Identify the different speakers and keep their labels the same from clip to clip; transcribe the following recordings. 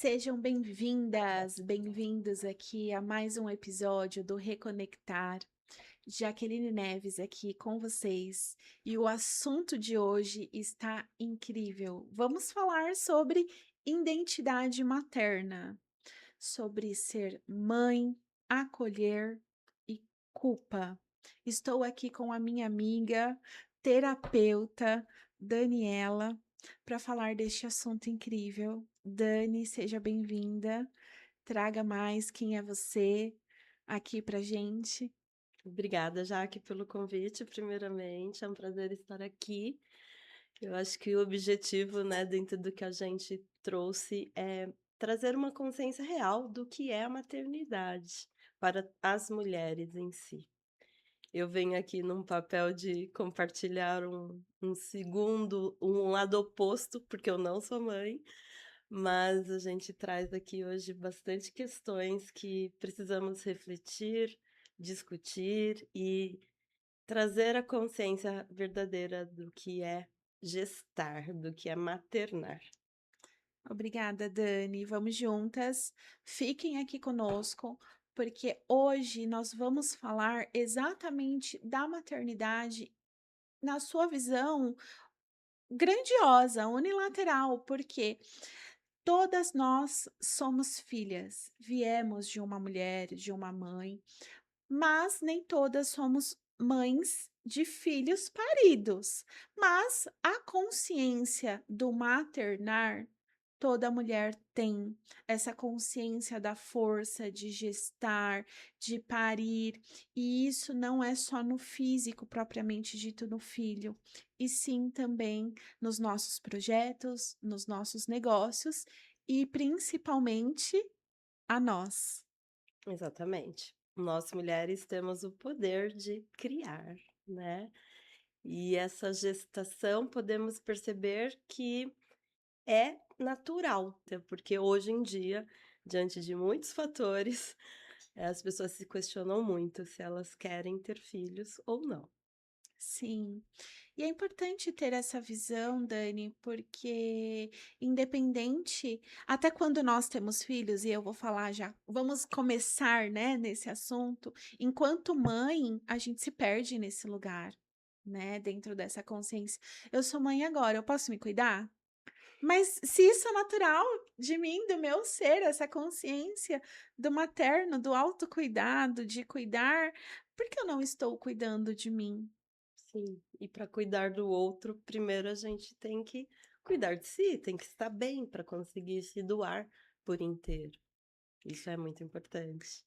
Speaker 1: Sejam bem-vindas, bem-vindos aqui a mais um episódio do Reconectar. Jaqueline Neves aqui com vocês e o assunto de hoje está incrível. Vamos falar sobre identidade materna, sobre ser mãe, acolher e culpa. Estou aqui com a minha amiga, terapeuta, Daniela, para falar deste assunto incrível. Dani, seja bem-vinda. Traga mais quem é você aqui para gente.
Speaker 2: Obrigada, Jaque, pelo convite, primeiramente. É um prazer estar aqui. Eu acho que o objetivo, né, dentro do que a gente trouxe é trazer uma consciência real do que é a maternidade para as mulheres em si. Eu venho aqui num papel de compartilhar um lado oposto, porque eu não sou mãe, mas a gente traz aqui hoje bastante questões que precisamos refletir, discutir e trazer a consciência verdadeira do que é gestar, do que é maternar.
Speaker 1: Obrigada, Dani. Vamos juntas. Fiquem aqui conosco, porque hoje nós vamos falar exatamente da maternidade na sua visão grandiosa, unilateral, porque todas nós somos filhas, viemos de uma mulher, de uma mãe, mas nem todas somos mães de filhos paridos. Mas a consciência do maternar, toda mulher tem essa consciência da força de gestar, de parir, e isso não é só no físico propriamente dito no filho, e sim também nos nossos projetos, nos nossos negócios e principalmente a nós.
Speaker 2: Exatamente. Nós mulheres temos o poder de criar, né? E essa gestação podemos perceber que é natural, até porque hoje em dia, diante de muitos fatores, as pessoas se questionam muito se elas querem ter filhos ou não.
Speaker 1: Sim. E é importante ter essa visão, Dani, porque independente, até quando nós temos filhos, e eu vou falar já, vamos começar, né, nesse assunto. Enquanto mãe, a gente se perde nesse lugar, né, dentro dessa consciência. Eu sou mãe agora, eu posso me cuidar? Mas se isso é natural de mim, do meu ser, essa consciência do materno, do autocuidado, de cuidar, por que eu não estou cuidando de mim?
Speaker 2: Sim, e para cuidar do outro, primeiro a gente tem que cuidar de si, tem que estar bem para conseguir se doar por inteiro. Isso é muito importante.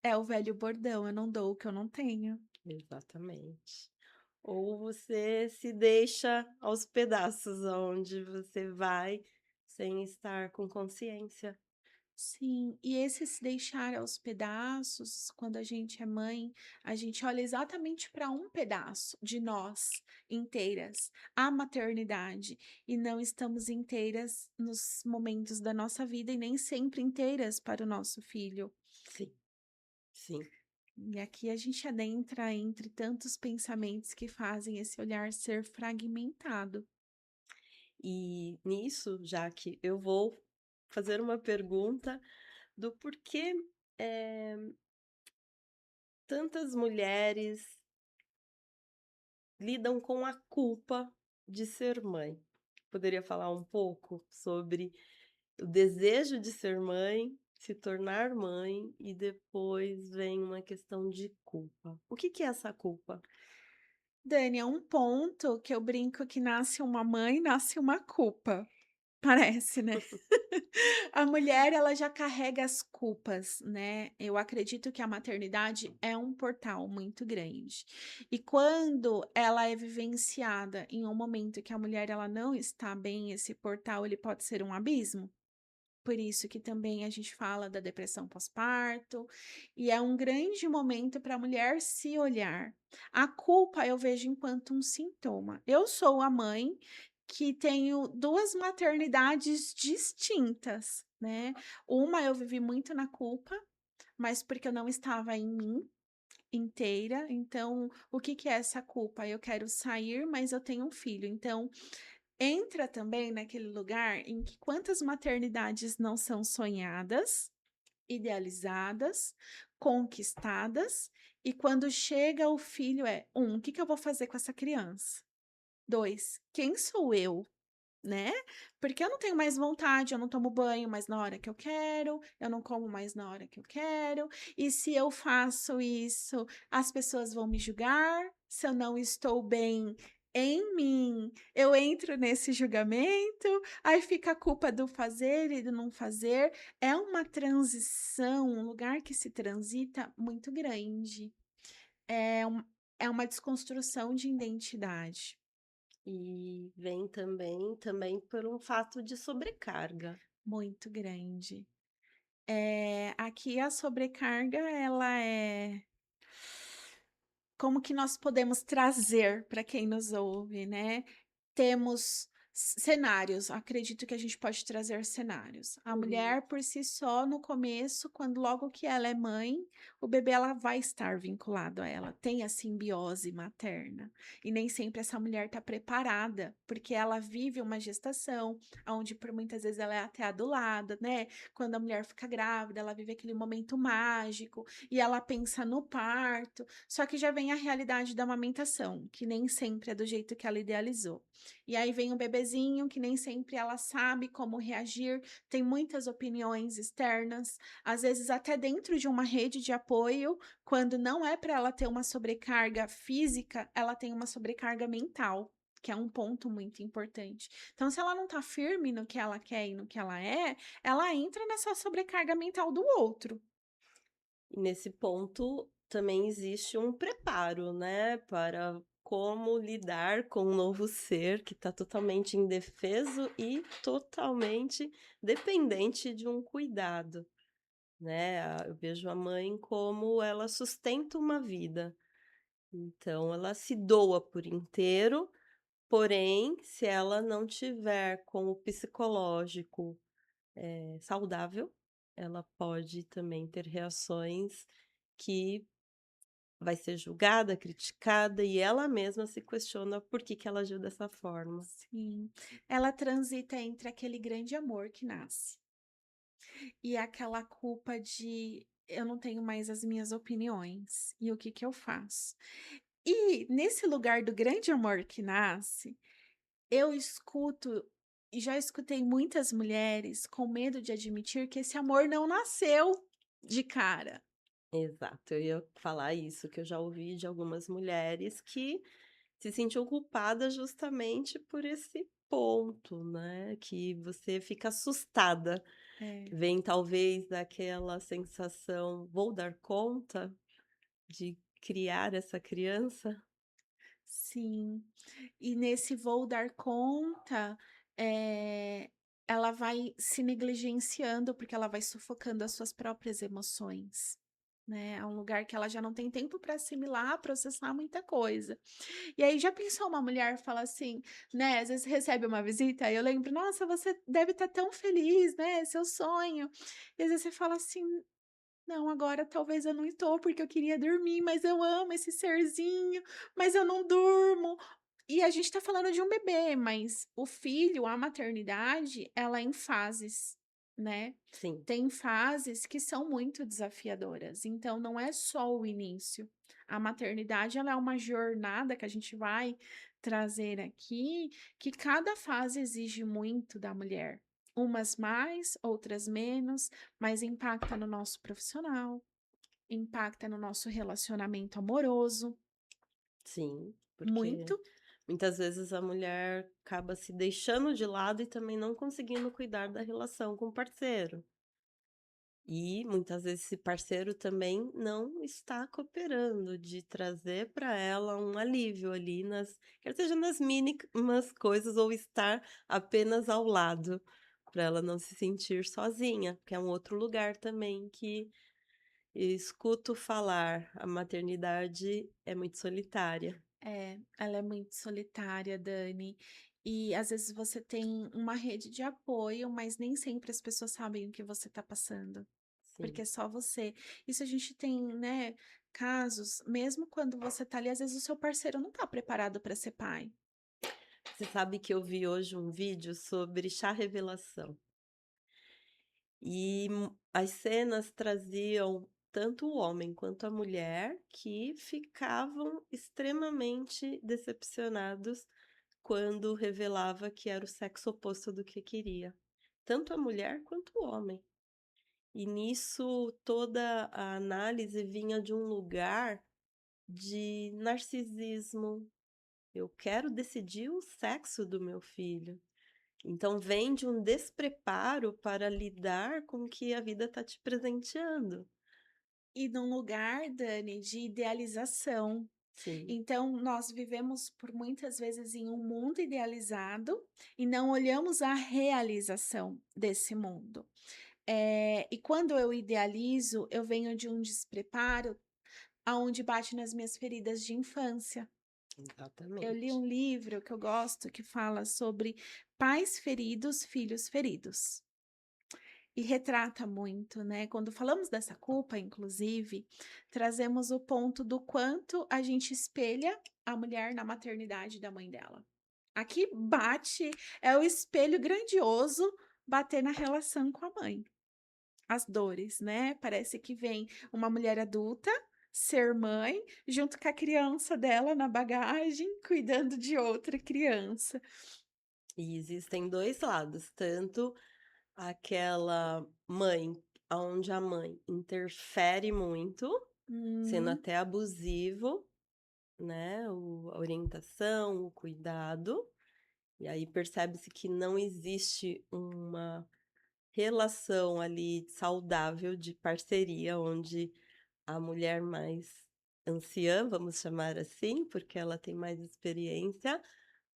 Speaker 1: É o velho bordão, eu não dou o que eu não tenho.
Speaker 2: Exatamente. Ou você se deixa aos pedaços, onde você vai sem estar com consciência.
Speaker 1: Sim, e esse se deixar aos pedaços, quando a gente é mãe, a gente olha exatamente para um pedaço de nós inteiras, a maternidade, e não estamos inteiras nos momentos da nossa vida e nem sempre inteiras para o nosso filho.
Speaker 2: Sim, sim.
Speaker 1: E aqui a gente adentra entre tantos pensamentos que fazem esse olhar ser fragmentado.
Speaker 2: E nisso, já que eu vou fazer uma pergunta do porquê tantas mulheres lidam com a culpa de ser mãe. Poderia falar um pouco sobre o desejo de ser mãe, se tornar mãe e depois vem uma questão de culpa. O que que é essa culpa?
Speaker 1: Dani, é um ponto que eu brinco que nasce uma mãe, nasce uma culpa. Parece, né? A mulher, ela já carrega as culpas, né? Eu acredito que a maternidade é um portal muito grande. E quando ela é vivenciada em um momento que a mulher ela não está bem, esse portal ele pode ser um abismo. Por isso que também a gente fala da depressão pós-parto, e é um grande momento para a mulher se olhar. A culpa eu vejo enquanto um sintoma. Eu sou a mãe que tenho duas maternidades distintas, né? Uma eu vivi muito na culpa, mas porque eu não estava em mim inteira. Então, o que que é essa culpa? Eu quero sair, mas eu tenho um filho. Então, entra também naquele lugar em que quantas maternidades não são sonhadas, idealizadas, conquistadas, e quando chega o filho é: "O que que eu vou fazer com essa criança? 2, quem sou eu?", né, porque eu não tenho mais vontade, eu não tomo banho mais na hora que eu quero, eu não como mais na hora que eu quero, e se eu faço isso, as pessoas vão me julgar, se eu não estou bem em mim, eu entro nesse julgamento, aí fica a culpa do fazer e do não fazer. É uma transição, um lugar que se transita muito grande. É é uma desconstrução de identidade,
Speaker 2: E vem também por um fato de sobrecarga.
Speaker 1: muito grande. Aqui a sobrecarga ela é como que nós podemos trazer para quem nos ouve, né? Temos cenários, acredito que a gente pode trazer cenários. A
Speaker 2: Uhum.
Speaker 1: mulher por si só, no começo, quando logo que ela é mãe, o bebê ela vai estar vinculado a ela, tem a simbiose materna. E nem sempre essa mulher está preparada, porque ela vive uma gestação, onde por muitas vezes ela é até adulada, né? Quando a mulher fica grávida, ela vive aquele momento mágico e ela pensa no parto. Só que já vem a realidade da amamentação, que nem sempre é do jeito que ela idealizou. E aí vem o bebezinho, que nem sempre ela sabe como reagir, tem muitas opiniões externas, às vezes até dentro de uma rede de apoio, quando não é para ela ter uma sobrecarga física, ela tem uma sobrecarga mental, que é um ponto muito importante. Então, se ela não tá firme no que ela quer e no que ela entra nessa sobrecarga mental do outro.
Speaker 2: E nesse ponto também existe um preparo, né, para como lidar com um novo ser que está totalmente indefeso e totalmente dependente de um cuidado, né. Eu vejo a mãe como ela sustenta uma vida, então ela se doa por inteiro, porém, se ela não tiver com o psicológico, saudável, ela pode também ter reações que vai ser julgada, criticada e ela mesma se questiona por que que ela agiu dessa forma.
Speaker 1: Sim, ela transita entre aquele grande amor que nasce e aquela culpa de eu não tenho mais as minhas opiniões, e o que que eu faço? E nesse lugar do grande amor que nasce, eu escuto e já escutei muitas mulheres com medo de admitir que esse amor não nasceu de cara.
Speaker 2: Exato, eu ia falar isso, que eu já ouvi de algumas mulheres que se sentiam culpadas justamente por esse ponto, né, que você fica assustada.
Speaker 1: É,
Speaker 2: Vem talvez daquela sensação: "Vou dar conta de criar essa criança?".
Speaker 1: sim. E nesse vou dar conta, eh, ela vai se negligenciando, porque ela vai sufocando as suas próprias emoções, né. É um lugar que ela já não tem tempo para assimilar, processar muita coisa. E aí já pensou uma mulher fala assim, né, às vezes recebe uma visita, aí eu lembro: "Nossa, você deve estar tão feliz, né, seu sonho". E às vezes você fala assim: "Não, agora talvez eu não estou, porque eu queria dormir, mas eu amo esse serzinho, mas eu não durmo". E a gente tá falando de um bebê, mas o filho, a maternidade, ela é em fases, né.
Speaker 2: Sim,
Speaker 1: Tem fases que são muito desafiadoras, então não é só o início. A maternidade, ela é uma jornada que a gente vai trazer aqui, que cada fase exige muito da mulher. Umas mais, outras menos, mas impacta no nosso profissional, impacta no nosso relacionamento amoroso,
Speaker 2: sim, porque
Speaker 1: muito.
Speaker 2: muitas vezes a mulher acaba se deixando de lado e também não conseguindo cuidar da relação com o parceiro. E muitas vezes esse parceiro também não está cooperando de trazer para ela um alívio ali nas quer seja nas mínimas coisas ou estar apenas ao lado, para ela não se sentir sozinha, que é um outro lugar também que escuto falar, a maternidade é muito solitária.
Speaker 1: É, ela é muito solitária, Dani. E às vezes você tem uma rede de apoio, mas nem sempre as pessoas sabem o que você está passando, porque
Speaker 2: Sim.
Speaker 1: é só você. Isso a gente tem, né, casos, mesmo quando você tá ali, às vezes o seu parceiro não tá preparado para ser pai.
Speaker 2: Você sabe que eu vi hoje um vídeo sobre chá revelação, e as cenas traziam tanto o homem quanto a mulher que ficavam extremamente decepcionados quando revelava que era o sexo oposto do que queria, tanto a mulher quanto o homem. E nisso toda a análise vinha de um lugar de narcisismo. Eu quero decidir o sexo do meu filho. Então vem de um despreparo para lidar com o que a vida está te presenteando.
Speaker 1: E num lugar, Dani, de idealização.
Speaker 2: Sim,
Speaker 1: Então, nós vivemos por muitas vezes em um mundo idealizado e não olhamos a realização desse mundo. E quando eu idealizo, eu venho de um despreparo aonde bate nas minhas feridas de infância. Eu li
Speaker 2: exatamente.
Speaker 1: um livro que eu gosto que fala sobre pais feridos, filhos feridos. E retrata muito, né? Quando falamos dessa culpa, inclusive, trazemos o ponto do quanto a gente espelha a mulher na maternidade da mãe dela. Aqui bate, é o espelho grandioso bater na relação com a mãe. As dores, né? Parece que vem uma mulher adulta ser mãe, junto com a criança dela na bagagem, cuidando de outra criança.
Speaker 2: E existem 2 lados, tanto aquela mãe onde a mãe interfere muito, sendo
Speaker 1: Hum,
Speaker 2: até abusivo, né, a orientação, o cuidado, e aí percebe-se que não existe uma relação ali saudável de parceria, onde a mulher mais anciã, vamos chamar assim, porque ela tem mais experiência,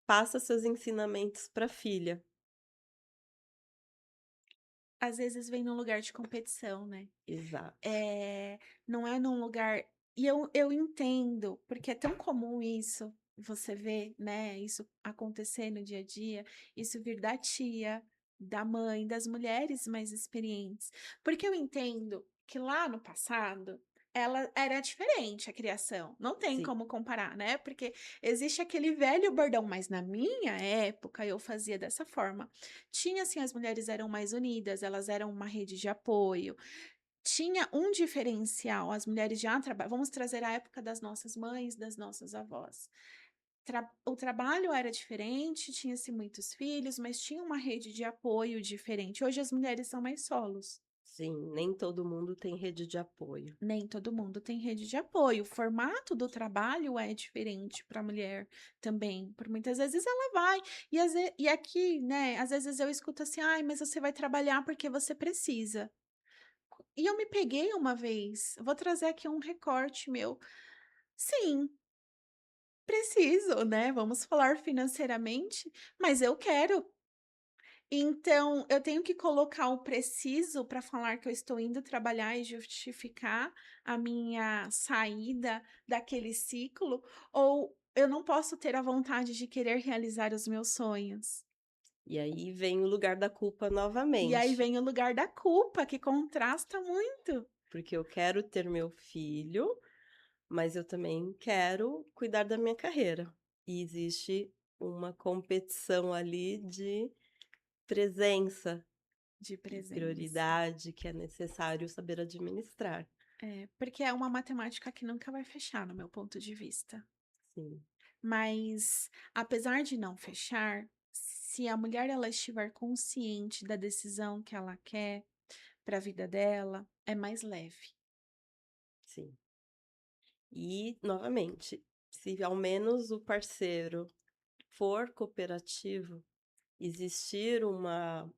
Speaker 2: passa seus ensinamentos para a filha.
Speaker 1: às vezes vem num lugar de competição, né?
Speaker 2: Exato.
Speaker 1: Eh, não é num lugar e eu entendo, porque é tão comum isso, você vê, né, isso acontecer no dia a dia, isso vir da tia, da mãe, das mulheres mais experientes. Porque eu entendo que lá no passado, ela era diferente a criação, não tem
Speaker 2: Sim,
Speaker 1: como comparar, né, porque existe aquele velho bordão, mas na minha época eu fazia dessa forma. Tinha assim, as mulheres eram mais unidas, elas eram uma rede de apoio, tinha um diferencial, as mulheres já trabalham. Vamos trazer a época das nossas mães, das nossas avós. O trabalho era diferente, tinha-se muitos filhos, mas tinha uma rede de apoio diferente. Hoje as mulheres são mais solos.
Speaker 2: sim, nem todo mundo tem rede de apoio.
Speaker 1: Nem todo mundo tem rede de apoio. O formato do trabalho é diferente para a mulher também. Por muitas vezes ela vai. E aqui, né, às vezes eu escuto assim: ai, mas você vai trabalhar porque você precisa. E eu me peguei uma vez, vou trazer aqui um recorte meu. Sim, preciso, né, vamos falar financeiramente, mas eu quero. Então, eu tenho que colocar o preciso para falar que eu estou indo trabalhar e justificar a minha saída daquele ciclo, ou eu não posso ter a vontade de querer realizar os meus sonhos.
Speaker 2: E aí vem o lugar da culpa
Speaker 1: E aí
Speaker 2: novamente,
Speaker 1: vem o lugar da culpa, que contrasta muito.
Speaker 2: porque eu quero ter meu filho, mas eu também quero cuidar da minha carreira. E existe uma competição ali de presença
Speaker 1: De
Speaker 2: e
Speaker 1: presença.
Speaker 2: prioridade que é necessário saber administrar.
Speaker 1: É, porque é uma matemática que nunca vai fechar, no meu ponto de vista.
Speaker 2: Sim,
Speaker 1: Mas, apesar de não fechar, se a mulher ela estiver consciente da decisão que ela quer para a vida dela, é mais leve.
Speaker 2: sim. E, novamente, se ao menos o parceiro for cooperativo, existir uma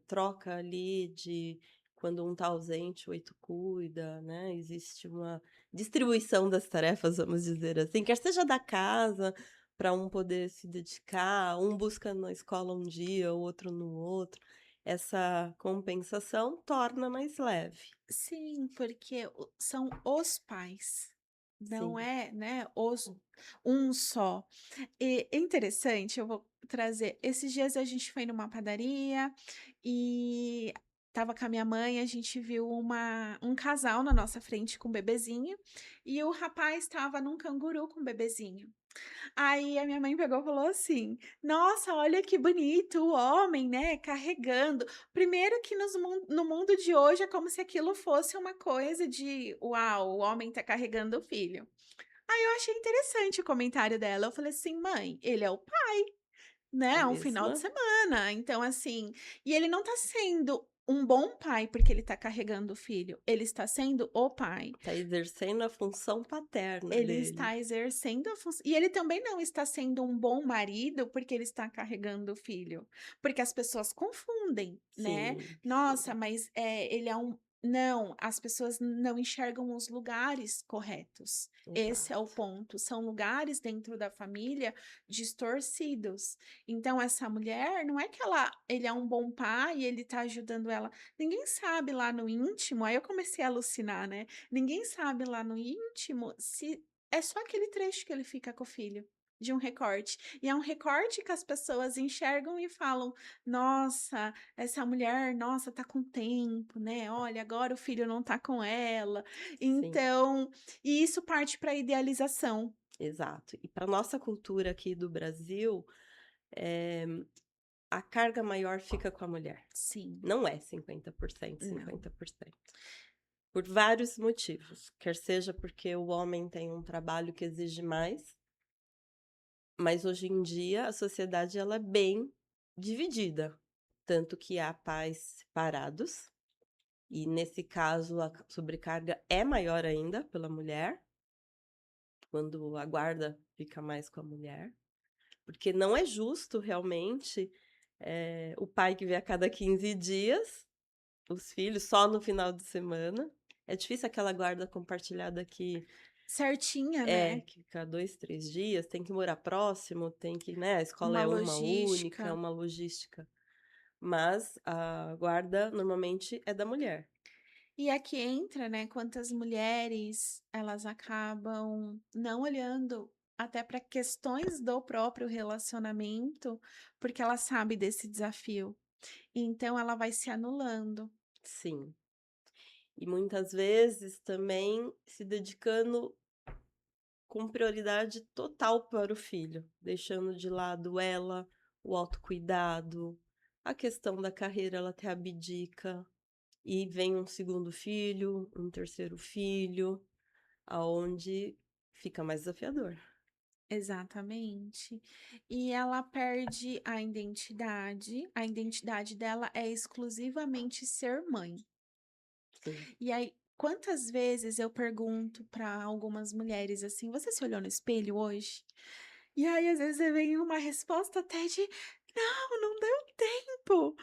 Speaker 2: troca ali de quando um tá ausente, o outro cuida, né, existe uma distribuição das tarefas, vamos dizer assim, quer seja da casa, para um poder se dedicar, um busca na escola um dia, o outro no outro. Essa compensação torna mais leve.
Speaker 1: Sim, porque são os pais, não
Speaker 2: Sim,
Speaker 1: é, né, os um só. E é interessante, eu vou trazer. Esses dias a gente foi numa padaria e estava com a minha mãe, a gente viu um casal na nossa frente com um bebezinho e o rapaz estava num canguru com o bebezinho. Aí a minha mãe pegou e falou assim: "Nossa, olha que bonito o homem, né, carregando". Primeiro que no mundo de hoje é como se aquilo fosse uma coisa de: "Uau, o homem tá carregando o filho". Aí eu achei interessante o comentário dela, eu falei assim: "Mãe, ele é o né,
Speaker 2: A
Speaker 1: é um final de
Speaker 2: mesma
Speaker 1: semana, então assim, e ele não tá sendo um bom pai porque ele tá carregando o filho, ele está sendo o pai.
Speaker 2: tá exercendo a função paterna
Speaker 1: Ele
Speaker 2: dele.
Speaker 1: está exercendo a função e ele também não está sendo um bom marido, porque ele está carregando o filho, porque as pessoas confundem, né.
Speaker 2: Sim,
Speaker 1: "Nossa,
Speaker 2: sim,
Speaker 1: mas, ele é um", não, as pessoas não enxergam os lugares corretos. Esse é o
Speaker 2: exato.
Speaker 1: ponto, são lugares dentro da família distorcidos. Então essa mulher, não é que ele é um bom pai e ele está ajudando ela, ninguém sabe lá no íntimo, aí eu comecei a alucinar, né, ninguém sabe lá no íntimo se é só aquele trecho que ele fica com o filho, de um recorte. E é um recorte que as pessoas enxergam e falam: "Nossa, essa mulher, nossa, tá com tempo, né, olha, agora o filho não tá com ela".
Speaker 2: Sim,
Speaker 1: Então, e isso parte pra idealização.
Speaker 2: exato. E para nossa cultura aqui do Brasil, eh, a carga maior fica com a mulher.
Speaker 1: Sim,
Speaker 2: Não é 50%,
Speaker 1: não.
Speaker 2: 50%. Por vários motivos, quer seja porque o homem tem um trabalho que exige mais, mas hoje em dia a sociedade ela é bem dividida, tanto que há pais separados, e nesse caso a sobrecarga é maior ainda pela mulher, quando a guarda fica mais com a mulher, porque não é justo realmente, o pai que vê a cada 15 dias os filhos só no final de semana. É difícil aquela guarda compartilhada
Speaker 1: Certinha, né,
Speaker 2: que fica 2, 3 dias, tem que morar próximo, tem que, né, a escola
Speaker 1: uma
Speaker 2: é uma única, é
Speaker 1: logística.
Speaker 2: uma logística. Mas a guarda normalmente é da mulher.
Speaker 1: E aqui entra, né, quantas mulheres elas acabam não olhando até para questões do próprio relacionamento, porque ela sabe desse desafio. Então ela vai se anulando.
Speaker 2: Sim. E muitas vezes também se dedicando com prioridade total para o filho, deixando de lado ela, o autocuidado, a questão da carreira ela até abdica. E vem um segundo filho, um terceiro filho, aonde fica mais desafiador.
Speaker 1: Exatamente. E ela perde a identidade dela é exclusivamente ser mãe.
Speaker 2: Sim.
Speaker 1: E aí, quantas vezes eu pergunto para algumas mulheres assim: "Você se olhou no espelho hoje?" E aí, às vezes, vem uma resposta até de: "Não, não deu tempo".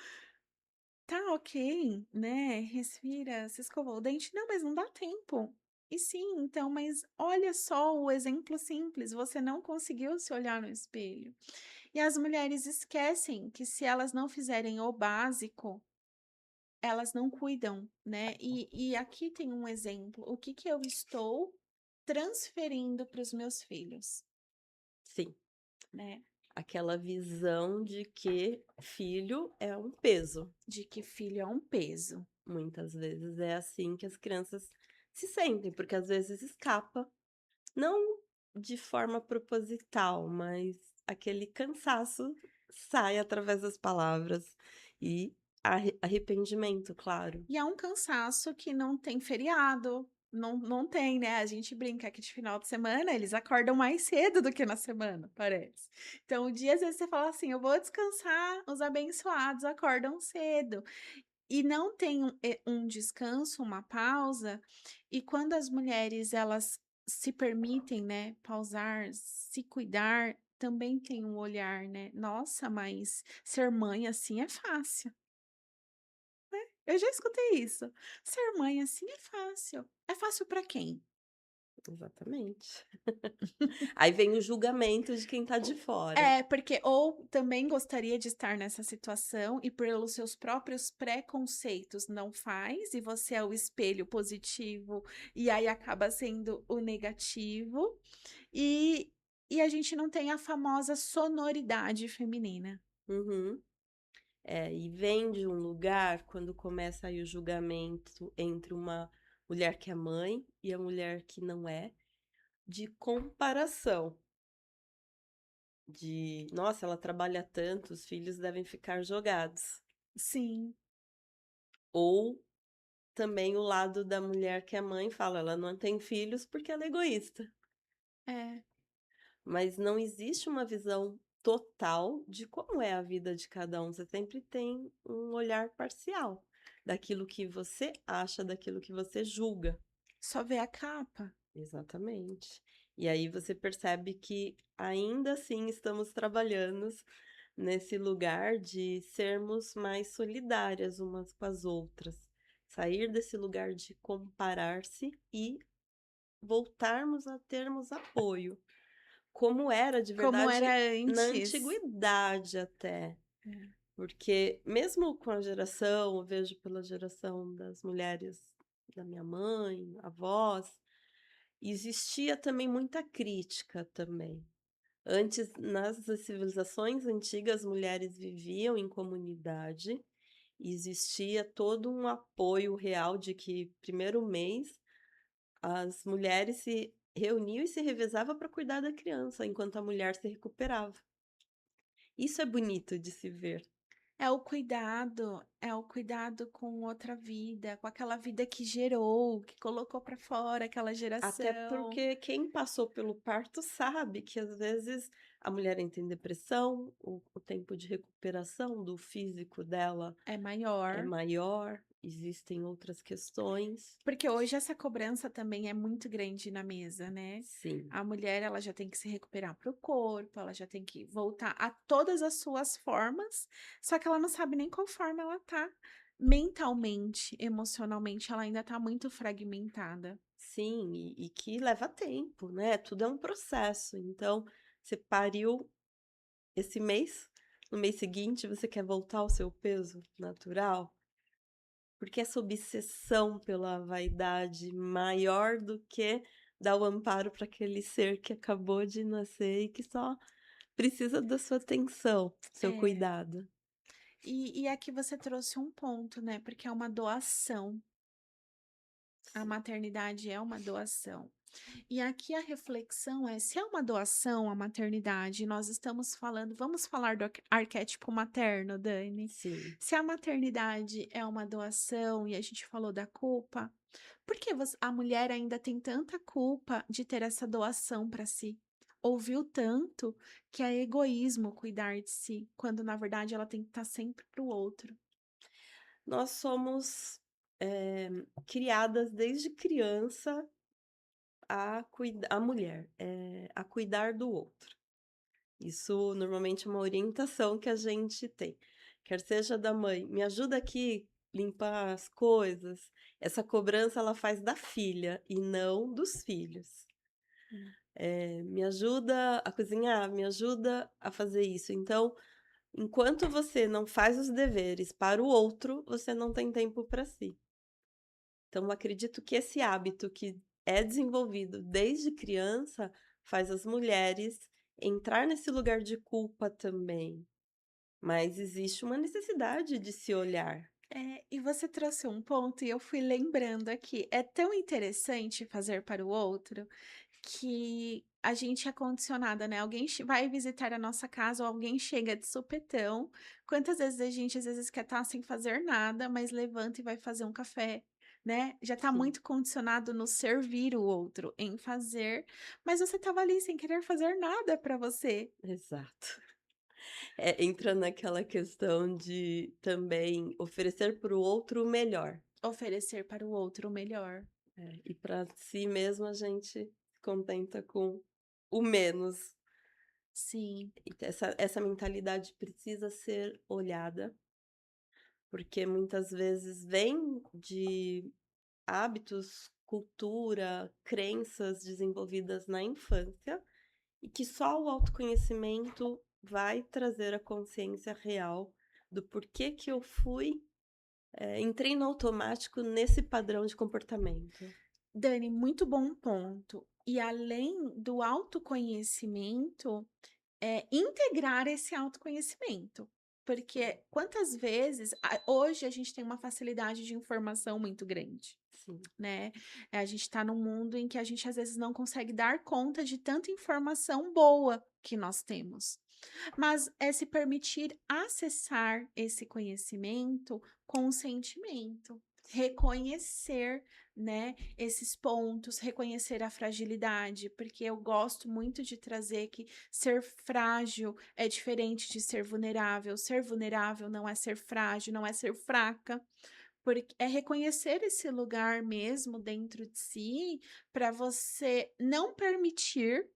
Speaker 1: Tá ok, né, respira, você escovou o dente? Não, mas não dá tempo. E sim, então, mas olha só o exemplo simples, você não conseguiu se olhar no espelho. E as mulheres esquecem que se elas não fizerem o básico, elas não cuidam, né. E aqui tem um exemplo, o que que eu estou transferindo para os meus filhos,
Speaker 2: Sim,
Speaker 1: né,
Speaker 2: aquela visão de que filho é um peso.
Speaker 1: de que filho é um peso.
Speaker 2: Muitas vezes é assim que as crianças se sentem, porque às vezes escapa, não de forma proposital, mas aquele cansaço sai através das palavras e arrependimento, claro.
Speaker 1: E é um cansaço que não tem feriado, não tem, né, a gente brinca que de final de semana eles acordam mais cedo do que na semana, parece. Então o dia às vezes você fala assim: "Eu vou descansar", os abençoados acordam cedo. E não tem um descanso, uma pausa, e quando as mulheres elas se permitem, né, pausar, se cuidar, também tem um olhar, né: "Nossa, mas ser mãe assim é fácil". Eu já escutei isso. Ser mãe assim é fácil. É fácil para quem?
Speaker 2: Exatamente. Aí vem o julgamento de quem tá de fora.
Speaker 1: É, porque ou também gostaria de estar nessa situação e pelos seus próprios preconceitos não faz, e você é o espelho positivo, e aí acaba sendo o negativo, e e a gente não tem a famosa sonoridade feminina.
Speaker 2: Uhum. É, e vem de um lugar quando começa aí o julgamento entre uma mulher que é mãe e a mulher que não é, de comparação. de: "Nossa, ela trabalha tanto, os filhos devem ficar jogados".
Speaker 1: Sim,
Speaker 2: Ou também o lado da mulher que é mãe fala: "Ela não tem filhos porque ela é egoísta".
Speaker 1: é.
Speaker 2: Mas não existe uma visão total de como é a vida de cada um, você sempre tem um olhar parcial daquilo que você acha, daquilo que você julga.
Speaker 1: Só vê a capa.
Speaker 2: Exatamente. E aí você percebe que ainda assim estamos trabalhando nesse lugar de sermos mais solidárias umas com as outras. Sair desse lugar de comparar-se e voltarmos a termos apoio. Como era de
Speaker 1: Como era
Speaker 2: verdade na
Speaker 1: antes.
Speaker 2: antiguidade até,
Speaker 1: É.
Speaker 2: porque mesmo com a geração, eu vejo pela geração das mulheres da minha mãe, avós, existia também muita crítica também. Antes, nas civilizações antigas, mulheres viviam em comunidade, e existia todo um apoio real de que primeiro mês as mulheres se reuniam e se revezava para cuidar da criança, enquanto a mulher se recuperava. Isso é bonito de se ver.
Speaker 1: É o cuidado com outra vida, com aquela vida que gerou, que colocou pra fora aquela
Speaker 2: Até
Speaker 1: geração.
Speaker 2: porque quem passou pelo parto sabe que às vezes a mulher entra em depressão, o tempo de recuperação do físico dela
Speaker 1: É
Speaker 2: é
Speaker 1: maior.
Speaker 2: maior, existem outras questões.
Speaker 1: Porque hoje essa cobrança também é muito grande na mesa, né.
Speaker 2: Sim,
Speaker 1: A mulher, ela já tem que se recuperar para o corpo, ela já tem que voltar a todas as suas formas, só que ela não sabe nem qual forma ela tá. Mentalmente, emocionalmente, ela ainda tá muito fragmentada.
Speaker 2: sim, e que leva tempo, né? Tudo é um processo. Então, você pariu esse mês, no mês seguinte você quer voltar ao seu peso natural? Porque essa obsessão pela vaidade maior do que dar o amparo para aquele ser que acabou de nascer e que só precisa da sua atenção, seu
Speaker 1: É.
Speaker 2: cuidado.
Speaker 1: E aqui você trouxe um ponto, né, porque é uma doação. A
Speaker 2: Sim,
Speaker 1: maternidade é uma doação. E aqui a reflexão é, se é uma doação a maternidade, nós estamos falando, vamos falar do arquétipo materno, Dani.
Speaker 2: sim.
Speaker 1: Se a maternidade é uma doação e a gente falou da culpa, por que a mulher ainda tem tanta culpa de ter essa doação para si? Ouviu tanto que é egoísmo cuidar de si, quando na verdade ela tem que estar sempre para o outro.
Speaker 2: Nós somos, criadas desde criança a mulher, a cuidar do outro. Isso normalmente é uma orientação que a gente tem, quer seja da mãe: "Me ajuda aqui, limpar as coisas", essa cobrança ela faz da filha e não dos filhos.
Speaker 1: Hum.
Speaker 2: "Me ajuda a cozinhar, me ajuda a fazer isso", então, enquanto você não faz os deveres para o outro, você não tem tempo para si. Então eu acredito que esse hábito que é desenvolvido desde criança, faz as mulheres entrar nesse lugar de culpa também. Mas existe uma necessidade de se olhar.
Speaker 1: É, e você trouxe um ponto e eu fui lembrando aqui. É tão interessante fazer para o outro que a gente é condicionada, né? Alguém vai visitar a nossa casa ou alguém chega de supetão. Quantas vezes a gente às vezes quer estar sem fazer nada, mas levanta e vai fazer um café, né? Já está
Speaker 2: Sim,
Speaker 1: muito condicionado no servir o outro, em fazer, mas você estava ali sem querer fazer nada para você.
Speaker 2: exato. Entra naquela questão de também oferecer para o outro o melhor,
Speaker 1: Oferecer para o outro o melhor.
Speaker 2: e para si mesmo a gente se contenta com o menos.
Speaker 1: Sim,
Speaker 2: E essa mentalidade precisa ser olhada, porque muitas vezes vem de hábitos, cultura, crenças desenvolvidas na infância e que só o autoconhecimento vai trazer a consciência real do porquê que eu entrei no automático nesse padrão de comportamento.
Speaker 1: Dani, muito bom ponto. E além do autoconhecimento, é integrar esse autoconhecimento. Porque quantas vezes hoje a gente tem uma facilidade de informação muito grande,
Speaker 2: Sim,
Speaker 1: né? A gente está num mundo em que a gente às vezes não consegue dar conta de tanta informação boa que nós temos. Mas é se permitir acessar esse conhecimento com sentimento, reconhecer, né, esses pontos, reconhecer a fragilidade, porque eu gosto muito de trazer que ser frágil é diferente de ser vulnerável. Ser vulnerável não é ser frágil, não é ser fraca. Porque é reconhecer esse lugar mesmo dentro de si, para você não permitir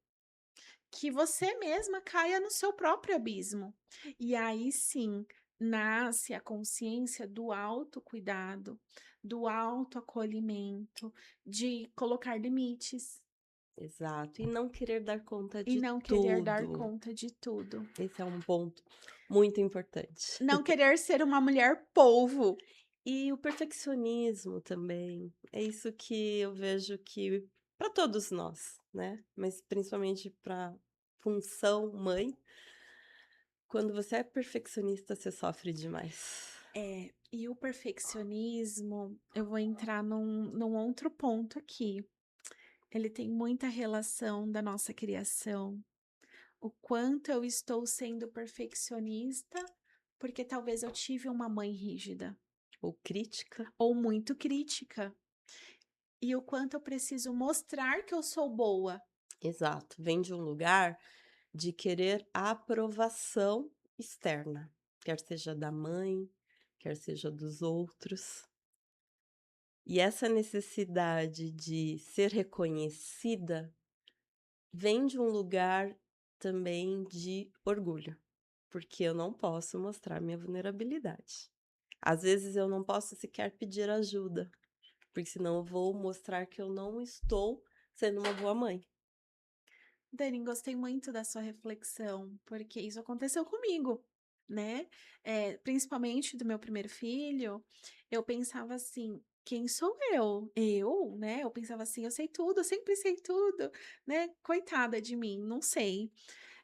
Speaker 1: que você mesma caia no seu próprio abismo. E aí sim, nasce a consciência do autocuidado, do autoacolhimento, de colocar limites
Speaker 2: exato. E não querer dar conta
Speaker 1: e
Speaker 2: de
Speaker 1: não querer dar
Speaker 2: tudo.
Speaker 1: conta de tudo.
Speaker 2: Esse é um ponto muito importante.
Speaker 1: Não querer ser uma mulher polvo.
Speaker 2: E o perfeccionismo também, é isso que eu vejo que para todos nós, né, mas principalmente para função mãe, quando você é perfeccionista, você sofre demais.
Speaker 1: É, e o perfeccionismo, eu vou entrar num outro ponto aqui. Ele tem muita relação da nossa criação. O quanto eu estou sendo perfeccionista, porque talvez eu tive uma mãe rígida
Speaker 2: Ou crítica.
Speaker 1: ou muito crítica. E o quanto eu preciso mostrar que eu sou boa.
Speaker 2: Exato, vem de um lugar de querer a aprovação externa, quer seja da mãe, quer seja dos outros. E essa necessidade de ser reconhecida vem de um lugar também de orgulho, porque eu não posso mostrar minha vulnerabilidade. Às vezes eu não posso sequer pedir ajuda, porque senão eu vou mostrar que eu não estou sendo uma boa mãe.
Speaker 1: Dani, gostei muito da sua reflexão, porque isso aconteceu comigo, né? Principalmente do meu primeiro filho, eu pensava assim, quem sou eu? Eu, né? Eu pensava assim, eu sei tudo, eu sempre sei tudo, né? Coitada de mim, não sei.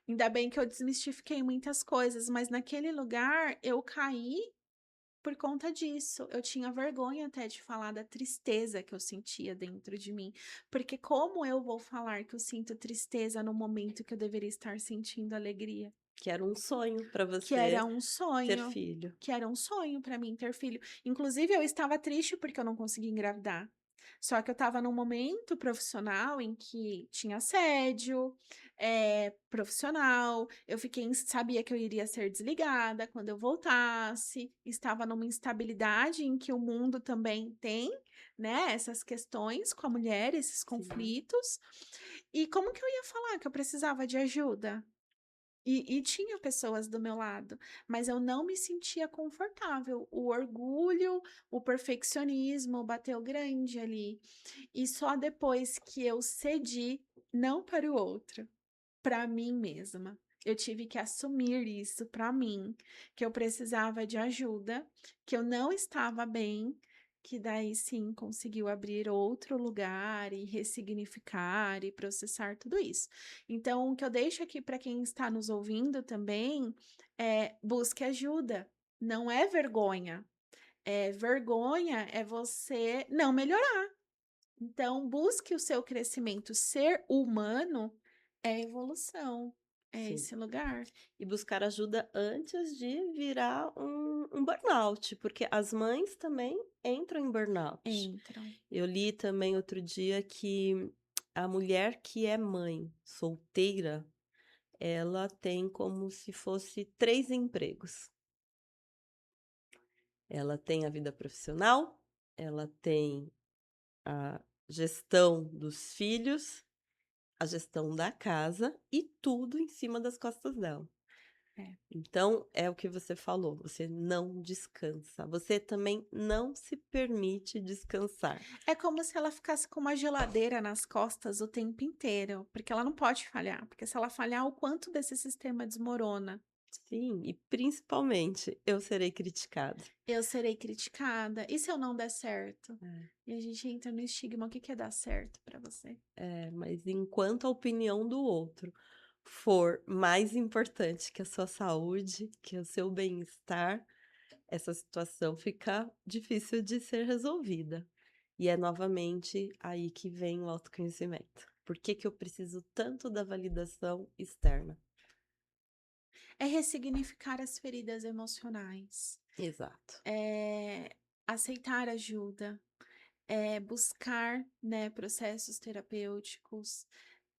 Speaker 1: Ainda bem que eu desmistifiquei muitas coisas, mas naquele lugar eu caí por conta disso. Eu tinha vergonha até de falar da tristeza que eu sentia dentro de mim, porque como eu vou falar que eu sinto tristeza no momento que eu deveria estar sentindo alegria?
Speaker 2: Que era um sonho para
Speaker 1: Que
Speaker 2: você
Speaker 1: era um
Speaker 2: ter
Speaker 1: sonho,
Speaker 2: filho.
Speaker 1: que era um sonho para mim ter filho. Inclusive, eu estava triste porque eu não conseguia engravidar. Só que eu estava num momento profissional em que tinha assédio, profissional. Eu fiquei, sabia que eu iria ser desligada quando eu voltasse. Estava numa instabilidade em que o mundo também tem, né? Essas questões com a mulher, esses
Speaker 2: Sim,
Speaker 1: conflitos. E como que eu ia falar que eu precisava de ajuda? E tinha pessoas do meu lado, mas eu não me sentia confortável. O orgulho, o perfeccionismo bateu grande ali. E só depois que eu cedi, não para o outro, para mim mesma. Eu tive que assumir isso para mim, que eu precisava de ajuda, que eu não estava bem, que daí sim conseguiu abrir outro lugar e ressignificar e processar tudo isso. Então, o que eu deixo aqui para quem está nos ouvindo também é busque ajuda. Não é vergonha. Vergonha é você não melhorar. Então, busque o seu crescimento. Ser humano é evolução, é
Speaker 2: sim.
Speaker 1: esse lugar.
Speaker 2: E buscar ajuda antes de virar um burnout, porque as mães também entram em burnout.
Speaker 1: Entram.
Speaker 2: Eu li também outro dia que a mulher que é mãe solteira, ela tem como se fosse 3 empregos. Ela tem a vida profissional, ela tem a gestão dos filhos, a gestão da casa e tudo em cima das costas dela.
Speaker 1: É.
Speaker 2: Então, é o que você falou, você não descansa, você também não se permite descansar.
Speaker 1: É como se ela ficasse com uma geladeira nas costas o tempo inteiro, porque ela não pode falhar, porque se ela falhar, o quanto desse sistema desmorona.
Speaker 2: Sim, e principalmente eu serei criticada.
Speaker 1: Eu serei criticada. E se eu não der certo?
Speaker 2: É,
Speaker 1: E a gente entra no estigma, o que que é dar certo para você?
Speaker 2: mas enquanto a opinião do outro for mais importante que a sua saúde, que o seu bem-estar, essa situação fica difícil de ser resolvida. E é novamente aí que vem o autoconhecimento. Por que que eu preciso tanto da validação externa?
Speaker 1: É ressignificar as feridas emocionais,
Speaker 2: Exato.
Speaker 1: é aceitar ajuda, é buscar, né, processos terapêuticos,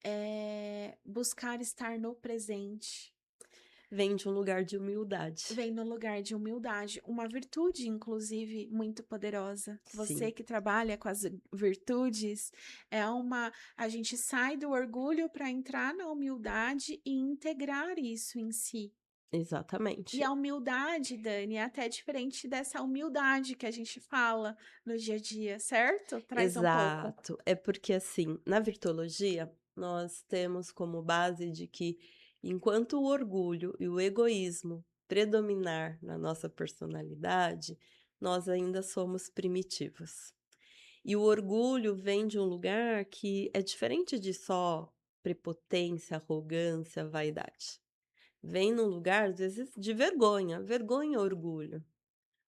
Speaker 1: é buscar estar no presente.
Speaker 2: Vem de um lugar de humildade.
Speaker 1: Vem no lugar de humildade, uma virtude, inclusive, muito poderosa. Você
Speaker 2: Sim,
Speaker 1: que trabalha com as virtudes, a gente sai do orgulho para entrar na humildade e integrar isso em si. E
Speaker 2: exatamente.
Speaker 1: a humildade, Dani, é até diferente dessa humildade que a gente fala no dia a dia, certo? Traz um pouco.
Speaker 2: Exato. É porque, assim, na virtuologia, nós temos como base de que enquanto o orgulho e o egoísmo predominar na nossa personalidade, nós ainda somos primitivos. E o orgulho vem de um lugar que é diferente de só prepotência, arrogância, vaidade. Vem num lugar, às vezes, de vergonha. Vergonha é orgulho.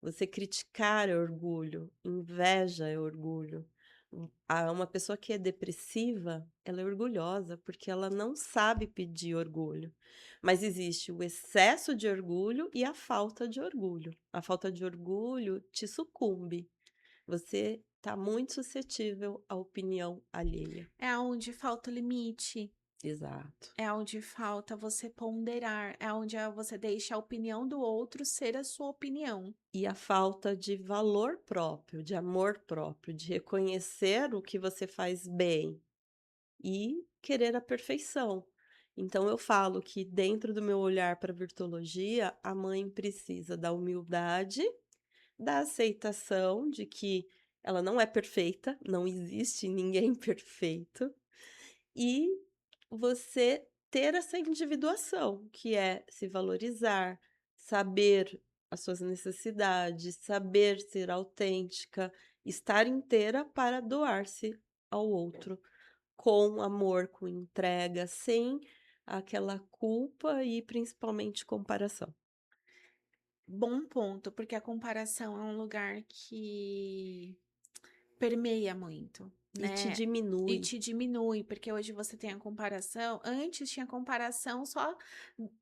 Speaker 2: Você criticar é orgulho, inveja é orgulho. Uma pessoa que é depressiva, ela é orgulhosa, porque ela não sabe pedir orgulho. Mas existe o excesso de orgulho e a falta de orgulho. A falta de orgulho te sucumbe. Você está muito suscetível à opinião alheia.
Speaker 1: É onde falta o limite,
Speaker 2: Exato.
Speaker 1: é onde falta você ponderar, é onde você deixa a opinião do outro ser a sua opinião.
Speaker 2: E a falta de valor próprio, de amor próprio, de reconhecer o que você faz bem e querer a perfeição. Então eu falo que dentro do meu olhar para a virtuologia, a mãe precisa da humildade, da aceitação de que ela não é perfeita, não existe ninguém perfeito, e você ter essa individuação, que é se valorizar, saber as suas necessidades, saber ser autêntica, estar inteira para doar-se ao outro, com amor, com entrega, sem aquela culpa e principalmente comparação.
Speaker 1: Bom ponto, porque a comparação é um lugar que permeia muito,
Speaker 2: E te
Speaker 1: né, e
Speaker 2: diminui.
Speaker 1: te diminui, porque hoje você tem a comparação antes tinha comparação só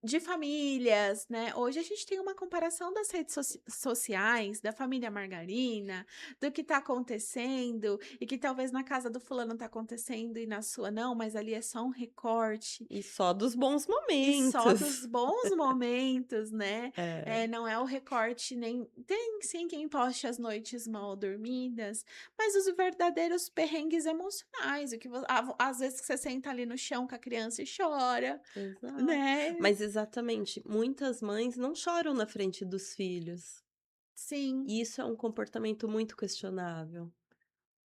Speaker 1: de famílias, né, hoje a gente tem uma comparação das redes sociais, da família margarina, do que tá acontecendo, e que talvez na casa do fulano tá acontecendo e na sua não, mas ali é só um recorte.
Speaker 2: E só dos bons
Speaker 1: E só dos
Speaker 2: momentos.
Speaker 1: bons momentos, né,
Speaker 2: É,
Speaker 1: não é o recorte nem tem sim quem poste as noites mal dormidas, mas os verdadeiros perrengues emocionais, o que às vezes que você senta ali no chão com a criança e chora,
Speaker 2: exato.
Speaker 1: né.
Speaker 2: Mas exatamente, muitas mães não choram na frente dos filhos.
Speaker 1: Sim,
Speaker 2: E isso é um comportamento muito questionável,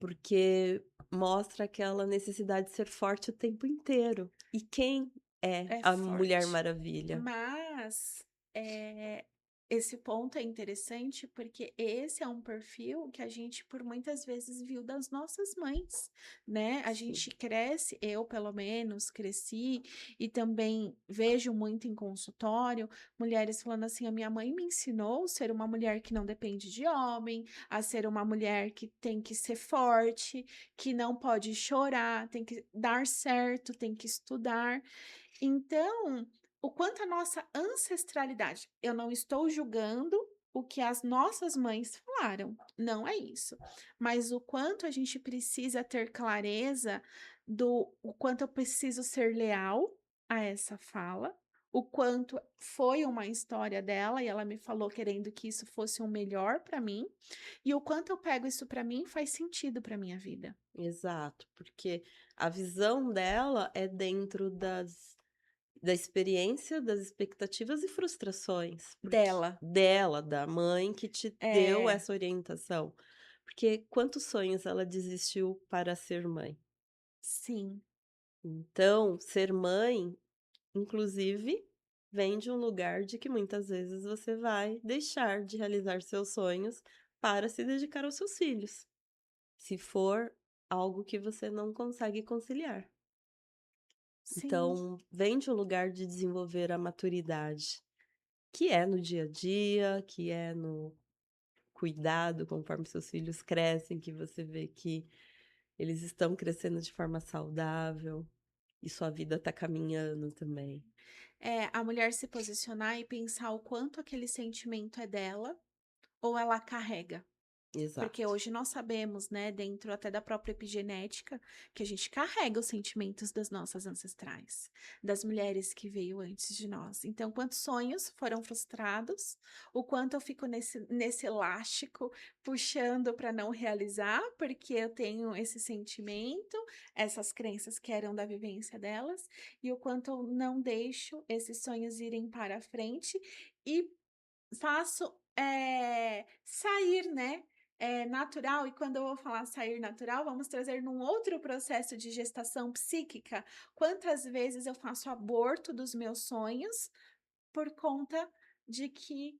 Speaker 2: porque mostra aquela necessidade de ser forte o tempo inteiro. E quem é
Speaker 1: é
Speaker 2: a Mulher
Speaker 1: forte.
Speaker 2: Maravilha?
Speaker 1: Mas, esse ponto é interessante, porque esse é um perfil que a gente por muitas vezes viu das nossas mães, né. A
Speaker 2: Sim,
Speaker 1: gente cresce, eu pelo menos cresci, e também vejo muito em consultório, mulheres falando assim: "A minha mãe me ensinou a ser uma mulher que não depende de homem, a ser uma mulher que tem que ser forte, que não pode chorar, tem que dar certo, tem que estudar". Então, o quanto a nossa ancestralidade, eu não estou julgando o que as nossas mães falaram, não é isso. Mas o quanto a gente precisa ter clareza do o quanto eu preciso ser leal a essa fala, o quanto foi uma história dela e ela me falou querendo que isso fosse o melhor para mim, e o quanto eu pego isso para mim faz sentido para minha vida.
Speaker 2: exato, porque a visão dela é dentro da experiência, das expectativas e frustrações, porque
Speaker 1: Dela.
Speaker 2: dela, da mãe que te deu
Speaker 1: É,
Speaker 2: essa orientação. Porque quantos sonhos ela desistiu para ser mãe?
Speaker 1: sim.
Speaker 2: Então, ser mãe, inclusive, vem de um lugar de que muitas vezes você vai deixar de realizar seus sonhos para se dedicar aos seus filhos, se for algo que você não consegue conciliar.
Speaker 1: Sim.
Speaker 2: Então, vem de um lugar de desenvolver a maturidade, que é no dia a dia, que é no cuidado conforme seus filhos crescem, que você vê que eles estão crescendo de forma saudável e sua vida está caminhando também.
Speaker 1: É, a mulher se posicionar e pensar o quanto aquele sentimento é dela ou ela carrega. Porque
Speaker 2: Exato,
Speaker 1: hoje nós sabemos, né, dentro até da própria epigenética, que a gente carrega os sentimentos das nossas ancestrais, das mulheres que veio antes de nós. Então, quantos sonhos foram frustrados, o quanto eu fico nesse elástico puxando para não realizar, porque eu tenho esse sentimento, essas crenças que eram da vivência delas, e o quanto eu não deixo esses sonhos irem para a frente e faço, sair, né, natural, e quando eu vou falar sair natural, vamos trazer num outro processo de gestação psíquica. Quantas vezes eu faço aborto dos meus sonhos, por conta de que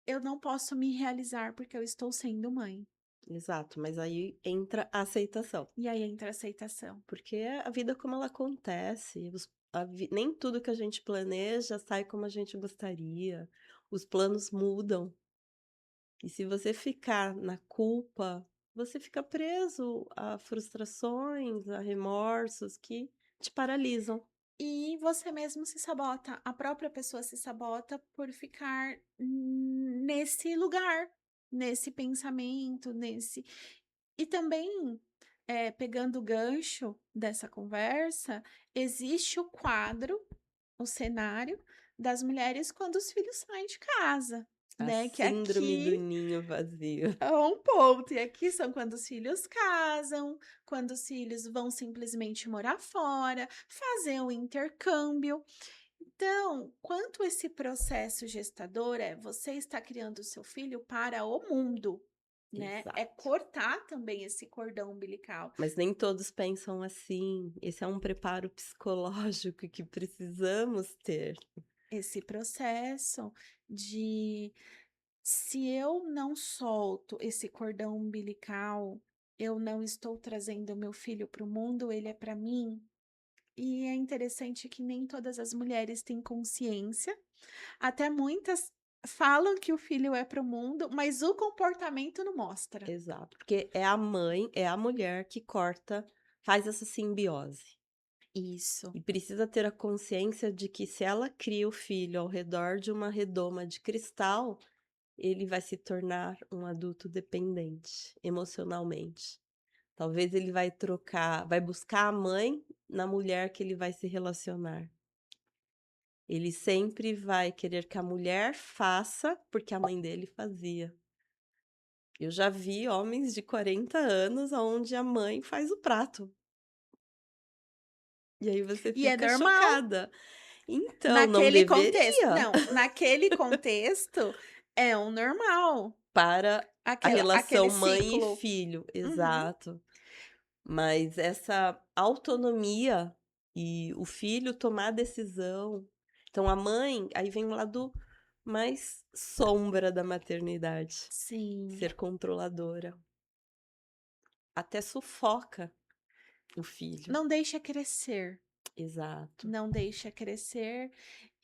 Speaker 1: eu não posso me realizar, porque eu estou sendo mãe.
Speaker 2: exato, mas aí entra a aceitação,
Speaker 1: E aí entra a aceitação.
Speaker 2: porque é a vida como ela acontece, nem tudo que a gente planeja sai como a gente gostaria, os planos mudam. E se você ficar na culpa, você fica preso a frustrações, a remorsos que te paralisam.
Speaker 1: E você mesmo se sabota, a própria pessoa se sabota por ficar nesse lugar, nesse pensamento, nesse. E também, pegando o gancho dessa conversa, existe o quadro, o cenário das mulheres quando os filhos saem de casa,
Speaker 2: A
Speaker 1: né, que
Speaker 2: síndrome do
Speaker 1: aqui
Speaker 2: ninho vazio.
Speaker 1: é um ponto, e aqui são quando os filhos casam, quando os filhos vão simplesmente morar fora, fazer o intercâmbio. Então, quanto esse processo gestador você está criando o seu filho para o mundo, né? É
Speaker 2: Exato.
Speaker 1: cortar também esse cordão umbilical.
Speaker 2: Mas nem todos pensam assim. Esse é um preparo psicológico que precisamos ter.
Speaker 1: Esse processo de se eu não solto esse cordão umbilical, eu não estou trazendo o meu filho para o mundo, ele é para mim. E é interessante que nem todas as mulheres têm consciência, até muitas falam que o filho é para o mundo, mas o comportamento não mostra.
Speaker 2: Exato. Porque é a mãe, é a mulher que corta, faz essa simbiose.
Speaker 1: Isso.
Speaker 2: E precisa ter a consciência de que se ela cria o filho ao redor de uma redoma de cristal, ele vai se tornar um adulto dependente emocionalmente. Talvez ele vai buscar a mãe na mulher que ele vai se relacionar. Ele sempre vai querer que a mulher faça, porque a mãe dele fazia. Eu já vi homens de 40 anos onde a mãe faz o prato. E aí você
Speaker 1: E é
Speaker 2: fica
Speaker 1: normal.
Speaker 2: chocada. Então, não
Speaker 1: Naquele contexto
Speaker 2: deveria
Speaker 1: não, naquele contexto é um normal,
Speaker 2: para a
Speaker 1: aquele
Speaker 2: relação mãe e
Speaker 1: ciclo.
Speaker 2: filho.
Speaker 1: Uhum.
Speaker 2: Exato. Mas essa autonomia e o filho tomar a decisão. Então a mãe, aí vem o lado mais sombra da maternidade,
Speaker 1: Sim.
Speaker 2: ser controladora. Até sufoca o filho.
Speaker 1: Não deixa crescer,
Speaker 2: Exato,
Speaker 1: não deixa crescer,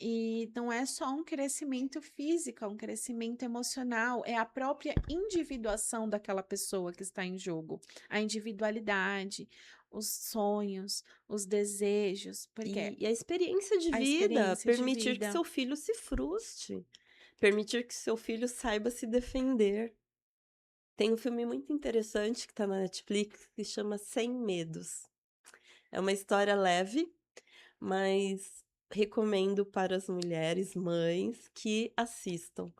Speaker 1: e não é só um crescimento físico, é um crescimento emocional, é a própria individuação daquela pessoa que está em jogo, a individualidade, os sonhos, os desejos, porque
Speaker 2: e a experiência de
Speaker 1: a
Speaker 2: vida,
Speaker 1: experiência de
Speaker 2: permitir que
Speaker 1: vida.
Speaker 2: seu filho se frustre, permitir que seu filho saiba se defender. Tem um filme muito interessante que está na Netflix que se chama Sem Medos. É uma história leve, mas recomendo para as mulheres mães que assistam,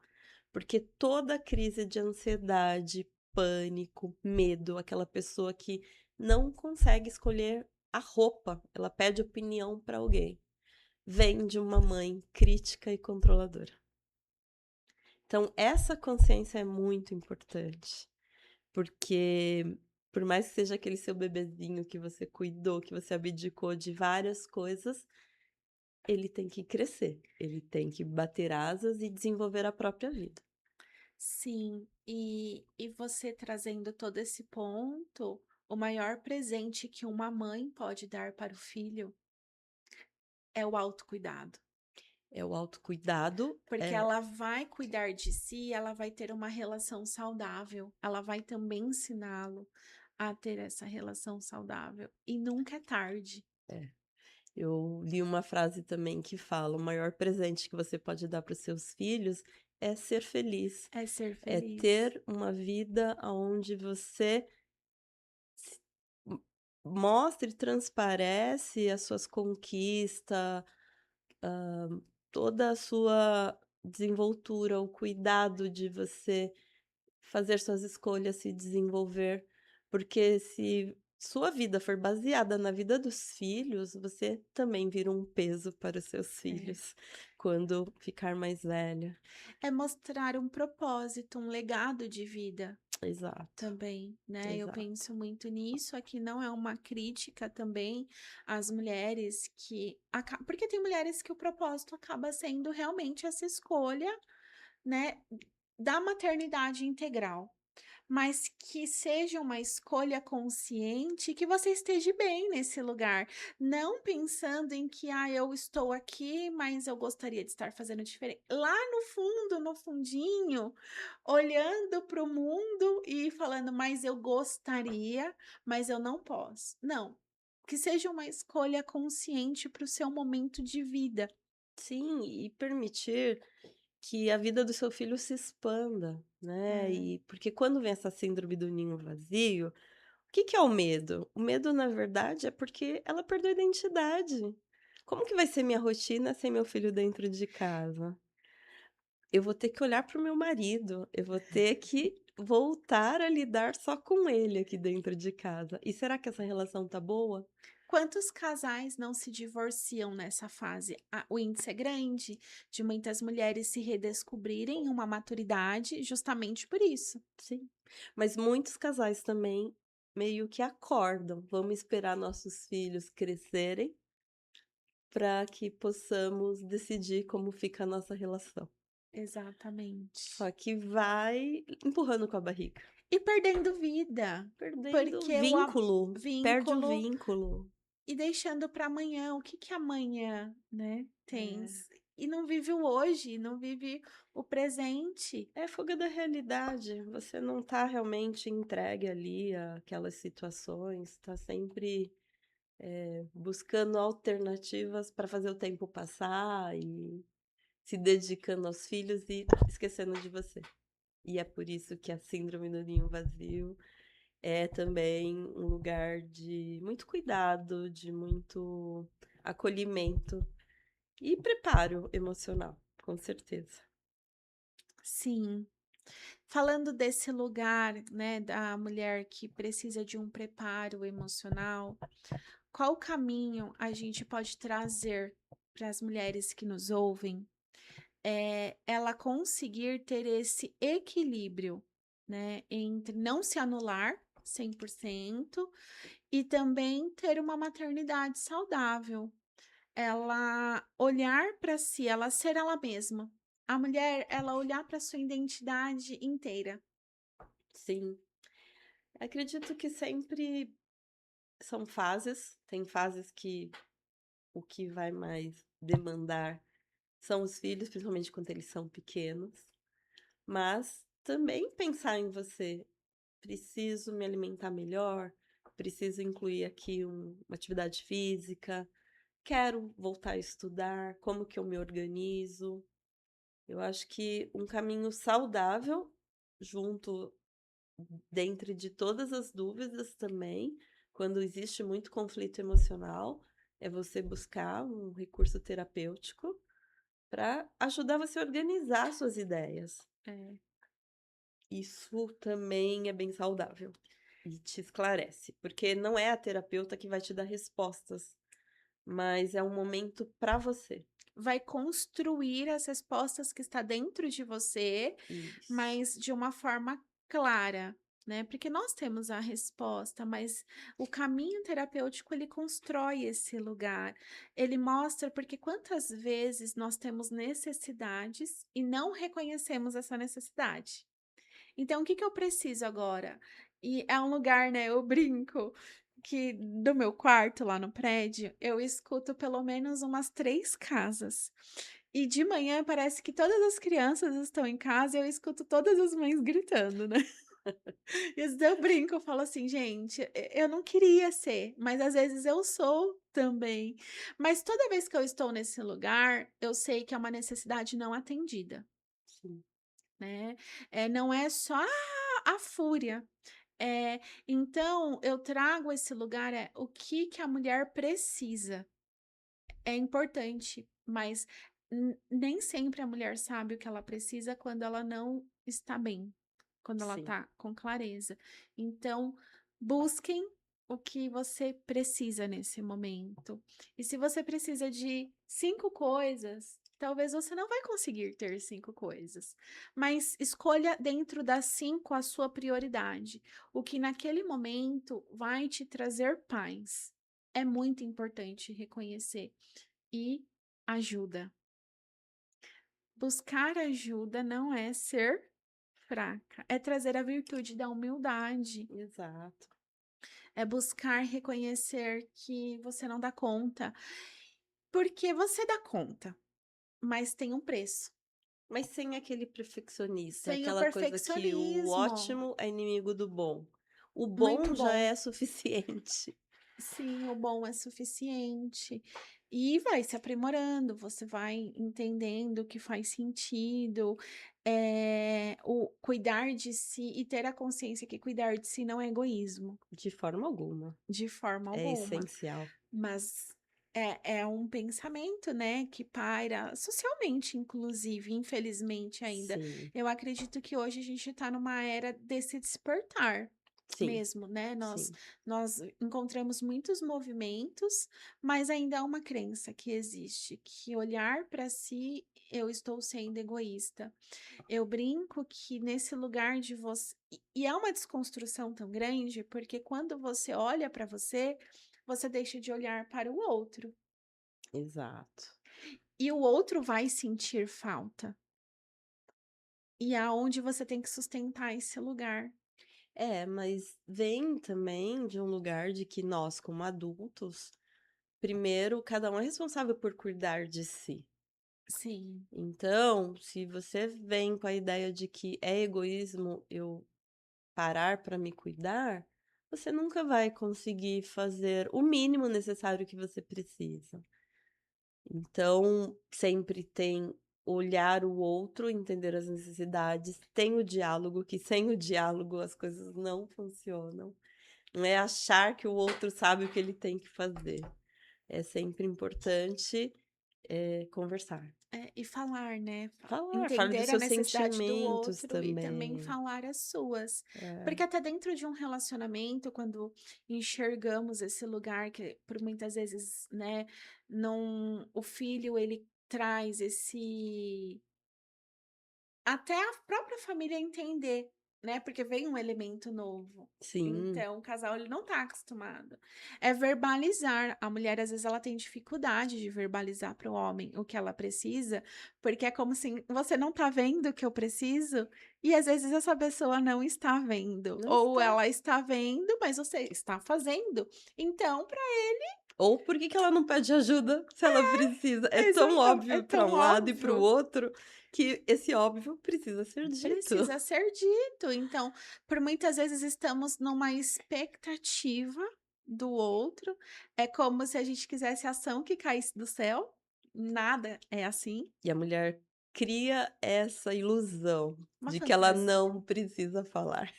Speaker 2: porque toda crise de ansiedade, pânico, medo, aquela pessoa que não consegue escolher a roupa, ela pede opinião para alguém, vem de uma mãe crítica e controladora. Então, essa consciência é muito importante, porque por mais que seja aquele seu bebezinho que você cuidou, que você abdicou de várias coisas, ele tem que crescer, ele tem que bater asas e desenvolver a própria vida.
Speaker 1: Sim, e você trazendo todo esse ponto, o maior presente que uma mãe pode dar para o filho É o autocuidado.
Speaker 2: É o autocuidado,
Speaker 1: Porque ela vai cuidar de si, ela vai ter uma relação saudável, ela vai também ensiná-lo a ter essa relação saudável, e nunca é tarde.
Speaker 2: é. Eu li uma frase também que fala: "O maior presente que você pode dar para os seus filhos é ser feliz,
Speaker 1: É ser
Speaker 2: é
Speaker 1: feliz.
Speaker 2: ter uma vida aonde você se m mostre, transparece as suas conquista, toda a sua desenvoltura, o cuidado de você fazer suas escolhas, se desenvolver, porque se sua vida for baseada na vida dos filhos, você também vira um peso para os seus
Speaker 1: É.
Speaker 2: filhos quando ficar mais velha.
Speaker 1: É mostrar um propósito, um legado de vida
Speaker 2: Exato,
Speaker 1: também, né. Eu
Speaker 2: exato.
Speaker 1: penso muito nisso, aqui não é uma crítica também às mulheres que porque tem mulheres que o propósito acaba sendo realmente essa escolha, né, da maternidade integral. Mas que seja uma escolha consciente, que você esteja bem nesse lugar, não pensando em que: "Ah, eu estou aqui, mas eu gostaria de estar fazendo diferente". Lá no fundo, no fundinho, olhando para o mundo e falando: "Mas eu gostaria, mas eu não posso". Não, que seja uma escolha consciente para o seu momento de vida.
Speaker 2: Sim, e permitir que a vida do seu filho se expanda, né,
Speaker 1: É,
Speaker 2: e porque quando vem essa síndrome do ninho vazio, o que que é o medo? O medo, na verdade, é porque ela perdeu a identidade. Como que vai ser minha rotina sem meu filho dentro de casa? Eu vou ter que olhar para o meu marido, eu vou ter que voltar a lidar só com ele aqui dentro de casa. E será que essa relação tá boa?
Speaker 1: quantos casais não se divorciam nessa fase? O índice é grande de muitas mulheres se redescobrirem em uma maturidade justamente por isso.
Speaker 2: Sim. Mas muitos casais também meio que acordam, vamos esperar nossos filhos crescerem para que possamos decidir como fica a nossa relação.
Speaker 1: Exatamente.
Speaker 2: Só que vai empurrando com a barriga,
Speaker 1: E perdendo vida,
Speaker 2: perdendo
Speaker 1: porque o
Speaker 2: perde o
Speaker 1: vínculo
Speaker 2: vínculo.
Speaker 1: e deixando para amanhã. O que que amanhã, né, tem?
Speaker 2: É.
Speaker 1: E não vive o hoje, não vive o presente.
Speaker 2: É fuga da realidade, você não tá realmente entregue ali àquelas situações, tá sempre, buscando alternativas para fazer o tempo passar e se dedicando aos filhos e esquecendo de você. E é por isso que a síndrome do ninho vazio é também um lugar de muito cuidado, de muito acolhimento e preparo emocional, com certeza.
Speaker 1: Sim. Falando desse lugar, né, da mulher que precisa de um preparo emocional, qual caminho a gente pode trazer para as mulheres que nos ouvem, ela conseguir ter esse equilíbrio, né, entre não se anular 100% e também ter uma maternidade saudável. Ela olhar para si, ela ser ela mesma. A mulher, ela olhar para sua identidade inteira.
Speaker 2: Sim, acredito que sempre são fases, tem fases que o que vai mais demandar são os filhos, principalmente quando eles são pequenos, mas também pensar em você. Preciso me alimentar melhor, preciso incluir aqui uma atividade física, quero voltar a estudar, como que eu me organizo. Eu acho que um caminho saudável, junto dentre de todas as dúvidas também, quando existe muito conflito emocional, é você buscar um recurso terapêutico para ajudar você a organizar suas ideias.
Speaker 1: É,
Speaker 2: Isso também é bem saudável e te esclarece, porque não é a terapeuta que vai te dar respostas, mas é um momento para você.
Speaker 1: vai construir as respostas que está dentro de você,
Speaker 2: Isso.
Speaker 1: mas de uma forma clara, né? Porque nós temos a resposta, mas o caminho terapêutico ele constrói esse lugar. Ele mostra porque quantas vezes nós temos necessidades e não reconhecemos essa necessidade. Então, o que que eu preciso agora? E é um lugar, né? Eu brinco que do meu quarto lá no prédio, eu escuto pelo menos umas 3 casas. E de manhã parece que todas as crianças estão em casa e eu escuto todas as mães gritando, né. E às vezes eu brinco, eu falo assim: "Gente, eu não queria ser, mas às vezes eu sou também". Mas toda vez que eu estou nesse lugar, eu sei que é uma necessidade não atendida,
Speaker 2: Sim,
Speaker 1: né. Não é só a fúria. Então eu trago esse lugar, o que que a mulher precisa. É importante, mas nem sempre a mulher sabe o que ela precisa quando ela não está bem, quando ela
Speaker 2: sim.
Speaker 1: está com clareza. Então, busquem o que você precisa nesse momento. E se você precisa de 5 coisas, talvez você não vai conseguir ter 5 coisas, mas escolha dentro das 5 a sua prioridade, o que naquele momento vai te trazer paz. É muito importante reconhecer. E ajuda. Buscar ajuda não é ser fraca, é trazer a virtude da humildade,
Speaker 2: Exato.
Speaker 1: é buscar reconhecer que você não dá conta, porque você dá conta, mas tem um preço.
Speaker 2: Mas sem aquele perfeccionista,
Speaker 1: Sem o
Speaker 2: aquela coisa que o
Speaker 1: perfeccionismo.
Speaker 2: ótimo é inimigo do bom. O
Speaker 1: Muito
Speaker 2: bom já
Speaker 1: bom.
Speaker 2: é suficiente.
Speaker 1: Sim, o bom é suficiente. E vai se aprimorando, você vai entendendo o que faz sentido, o cuidar de si e ter a consciência que cuidar de si não é egoísmo,
Speaker 2: De forma alguma.
Speaker 1: de forma
Speaker 2: É
Speaker 1: alguma.
Speaker 2: essencial.
Speaker 1: Mas é um pensamento, né, que paira socialmente, inclusive, infelizmente ainda.
Speaker 2: Sim,
Speaker 1: Eu acredito que hoje a gente está numa era desse despertar
Speaker 2: sim,
Speaker 1: mesmo, né. Nós
Speaker 2: sim.
Speaker 1: nós encontramos muitos movimentos, mas ainda há uma crença que existe, que olhar para si, eu estou sendo egoísta. Eu brinco que nesse lugar de você e é uma desconstrução tão grande, porque quando você olha para você, você deixa de olhar para o outro,
Speaker 2: Exato.
Speaker 1: e o outro vai sentir falta. E é aonde você tem que sustentar esse lugar.
Speaker 2: É, mas vem também de um lugar de que nós, como adultos, primeiro, cada um é responsável por cuidar de si.
Speaker 1: Sim,
Speaker 2: Então, se você vem com a ideia de que é egoísmo eu parar para me cuidar, você nunca vai conseguir fazer o mínimo necessário que você precisa. Então, sempre tem olhar o outro, entender as necessidades, tem o diálogo, que sem o diálogo as coisas não funcionam. Não é achar que o outro sabe o que ele tem que fazer. É sempre importante, conversar.
Speaker 1: e falar, né,
Speaker 2: Falar, fale dos
Speaker 1: entender a
Speaker 2: seus
Speaker 1: necessidade do
Speaker 2: sentimentos
Speaker 1: outro e também
Speaker 2: também.
Speaker 1: falar as suas.
Speaker 2: É,
Speaker 1: Porque até dentro de um relacionamento, quando enxergamos esse lugar que por muitas vezes, né, não o filho ele traz esse até a própria família entender, né, porque vem um elemento novo.
Speaker 2: sim,
Speaker 1: Então o casal ele não está acostumado. É verbalizar. A mulher às vezes ela tem dificuldade de verbalizar para o homem o que ela precisa, porque é como se você não está vendo o que eu preciso, e às vezes essa pessoa não está vendo,
Speaker 2: não
Speaker 1: ou
Speaker 2: está.
Speaker 1: ela está vendo, mas você está fazendo. Então para
Speaker 2: Ou por que que ela não pede ajuda se ela precisa? É tão
Speaker 1: é
Speaker 2: óbvio para
Speaker 1: tão
Speaker 2: um lado e para o
Speaker 1: óbvio.
Speaker 2: outro que esse óbvio precisa ser dito.
Speaker 1: Precisa ser dito. Então, por muitas vezes estamos numa expectativa do outro, é como se a gente quisesse ação que caísse do céu, nada é assim,
Speaker 2: E a mulher cria essa ilusão
Speaker 1: uma
Speaker 2: de que ela
Speaker 1: fantasia.
Speaker 2: não precisa falar.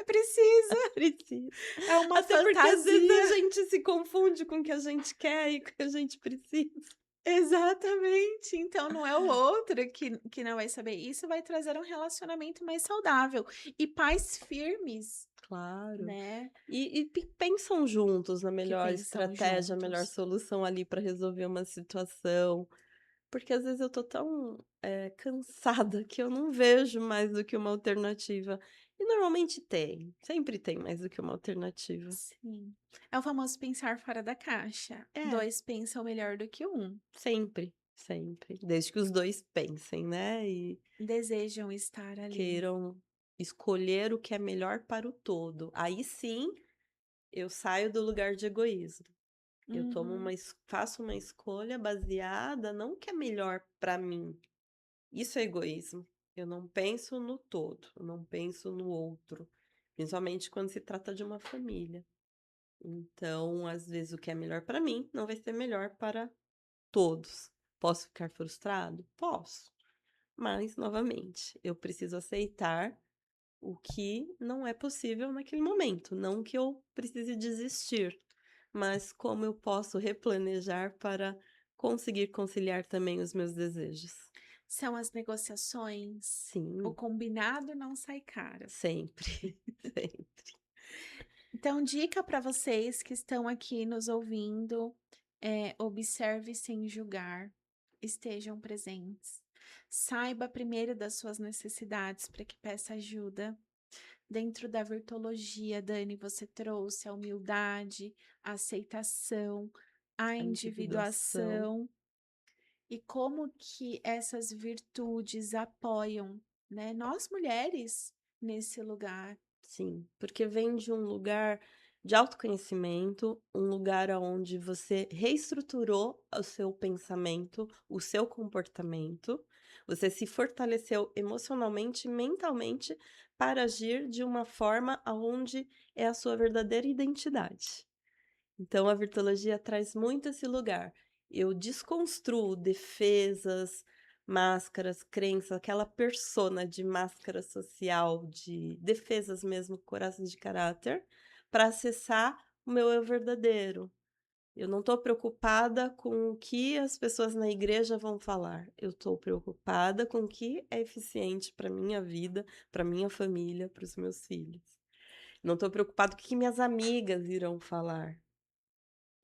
Speaker 1: Precisa,
Speaker 2: Precisa.
Speaker 1: é uma
Speaker 2: Até porque às vezes a
Speaker 1: fantasia.
Speaker 2: gente se confunde com o que a gente quer e o que a gente precisa.
Speaker 1: Exatamente, então não é o outro que não vai saber, isso vai trazer um relacionamento mais saudável e pais firmes,
Speaker 2: Claro.
Speaker 1: né,
Speaker 2: E pensam juntos na
Speaker 1: que
Speaker 2: melhor
Speaker 1: pensam
Speaker 2: estratégia, a melhor
Speaker 1: juntos.
Speaker 2: solução ali para resolver uma situação. Porque às vezes eu tô tão, cansada que eu não vejo mais do que uma alternativa. E normalmente tem, sempre tem mais do que uma alternativa.
Speaker 1: Sim. É o famoso pensar fora da caixa.
Speaker 2: É,
Speaker 1: 2 pensam melhor do que um.
Speaker 2: sempre, sempre. Desde que os 2 pensem, né, e
Speaker 1: Desejam estar ali.
Speaker 2: queiram escolher o que é melhor para o todo. Aí sim, eu saio do lugar de egoísmo. Eu tomo
Speaker 1: Uhum.
Speaker 2: faço uma escolha baseada não que é melhor para mim. Isso é egoísmo. Eu não penso no todo, eu não penso no outro, principalmente quando se trata de uma família. Então, às vezes, o que é melhor para mim não vai ser melhor para todos. Posso ficar frustrado? Posso. Mas, novamente, eu preciso aceitar o que não é possível naquele momento. Não que eu precise desistir, mas como eu posso replanejar para conseguir conciliar também os meus desejos.
Speaker 1: São as negociações. O
Speaker 2: Sim,
Speaker 1: combinado não sai caro.
Speaker 2: sempre, sempre.
Speaker 1: Então, dica para vocês que estão aqui nos ouvindo, observe sem julgar, estejam presentes. Saiba primeiro das suas necessidades para que peça ajuda. Dentro da virtuologia, Dani, você trouxe a humildade, a aceitação, a
Speaker 2: A individuação.
Speaker 1: individuação e como que essas virtudes apoiam, né, nós mulheres nesse lugar.
Speaker 2: Sim, porque vem de um lugar de autoconhecimento, um lugar aonde você reestruturou o seu pensamento, o seu comportamento, você se fortaleceu emocionalmente e mentalmente para agir de uma forma aonde é a sua verdadeira identidade. Então a virtuologia traz muito esse lugar. Eu desconstruo defesas, máscaras, crenças, aquela persona de máscara social, de defesas mesmo, coraças de caráter, para acessar o meu eu verdadeiro. Eu não estou preocupada com o que as pessoas na igreja vão falar. Eu estou preocupada com o que é eficiente para minha vida, para minha família, para os meus filhos. Não estou preocupada com o que minhas amigas irão falar.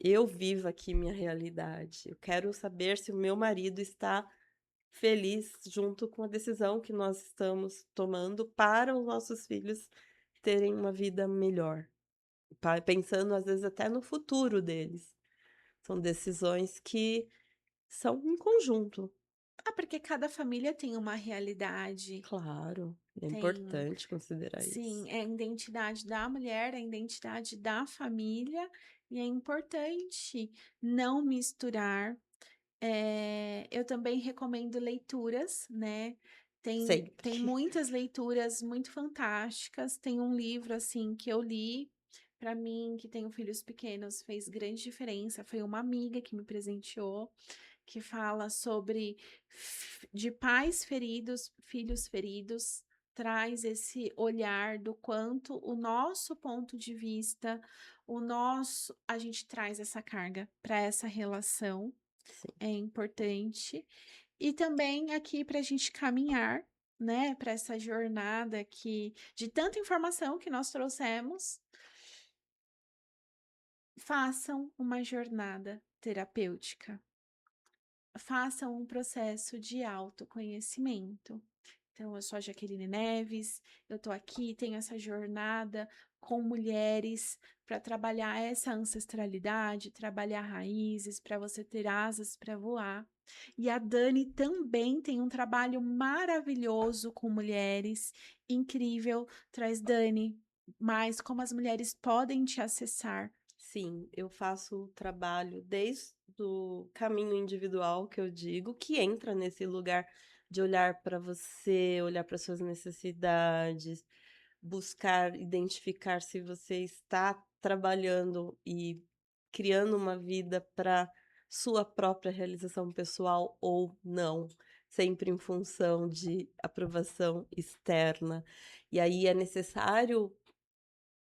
Speaker 2: Eu vivo aqui minha realidade. Eu quero saber se o meu marido está feliz junto com a decisão que nós estamos tomando para os nossos filhos terem uma vida melhor. Pensando, às vezes, até no futuro deles. São decisões que são em conjunto.
Speaker 1: Ah, porque cada família tem uma realidade,
Speaker 2: Claro, é
Speaker 1: tem,
Speaker 2: importante considerar isso.
Speaker 1: sim, é a identidade da mulher, a identidade da família, e é importante não misturar. Eu também recomendo leituras, né? Tem
Speaker 2: Sempre.
Speaker 1: muitas leituras muito fantásticas. Tem um livro assim que eu li, para mim, que tenho filhos pequenos, fez grande diferença. Foi uma amiga que me presenteou, que fala sobre de pais feridos, filhos feridos, traz esse olhar do quanto o nosso ponto de vista, a gente traz essa carga para essa relação,
Speaker 2: Sim,
Speaker 1: é importante. E também aqui para a gente caminhar, né, para essa jornada que de tanta informação que nós trouxemos, façam uma jornada terapêutica. Façam um processo de autoconhecimento. Então, eu sou a Jaqueline Neves, eu estou aqui, tenho essa jornada com mulheres para trabalhar essa ancestralidade, trabalhar raízes, para você ter asas para voar. E a Dani também tem um trabalho maravilhoso com mulheres, incrível. Traz, Dani, mais como as mulheres podem te acessar.
Speaker 2: sim, eu faço o trabalho desde o caminho individual que eu digo, que entra nesse lugar de olhar para você, olhar para suas necessidades, buscar identificar se você está trabalhando e criando uma vida para sua própria realização pessoal ou não, sempre em função de aprovação externa. E aí é necessário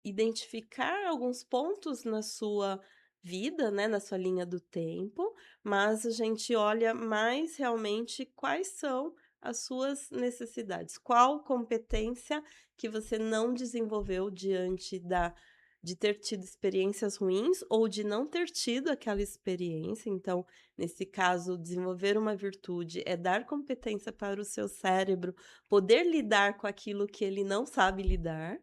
Speaker 2: identificar alguns pontos na sua vida, né, na sua linha do tempo, mas a gente olha mais realmente quais são as suas necessidades. Qual competência que você não desenvolveu diante de ter tido experiências ruins ou de não ter tido aquela experiência. Então, nesse caso, desenvolver uma virtude é dar competência para o seu cérebro poder lidar com aquilo que ele não sabe lidar.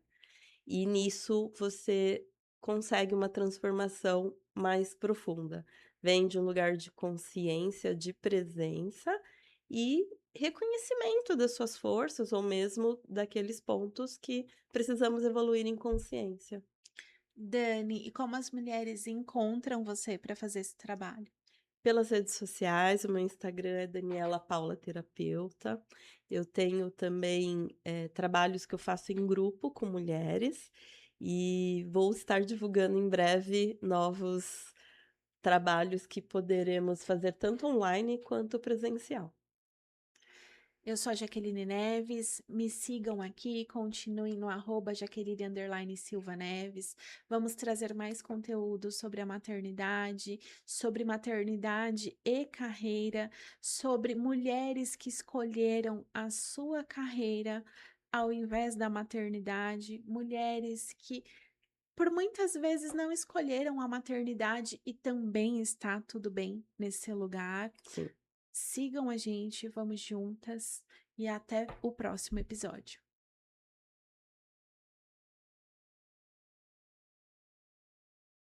Speaker 2: E nisso você consegue uma transformação mais profunda. Vem de um lugar de consciência, de presença e reconhecimento das suas forças ou mesmo daqueles pontos que precisamos evoluir em consciência.
Speaker 1: Dani, e como as mulheres encontram você para fazer esse trabalho?
Speaker 2: Pelas redes sociais, o meu Instagram é Daniela Paula Terapeuta. Eu tenho também, trabalhos que eu faço em grupo com mulheres, e vou estar divulgando em breve novos trabalhos que poderemos fazer tanto online quanto presencial.
Speaker 1: Eu sou a Jaqueline Neves, me sigam aqui, continuem no @Jaqueline_Silva Neves. Vamos trazer mais conteúdo sobre maternidade e carreira, sobre mulheres que escolheram a sua carreira ao invés da maternidade, mulheres que por muitas vezes não escolheram a maternidade e também está tudo bem nesse lugar.
Speaker 2: Sim.
Speaker 1: Sigam a gente, vamos juntas e até o próximo episódio.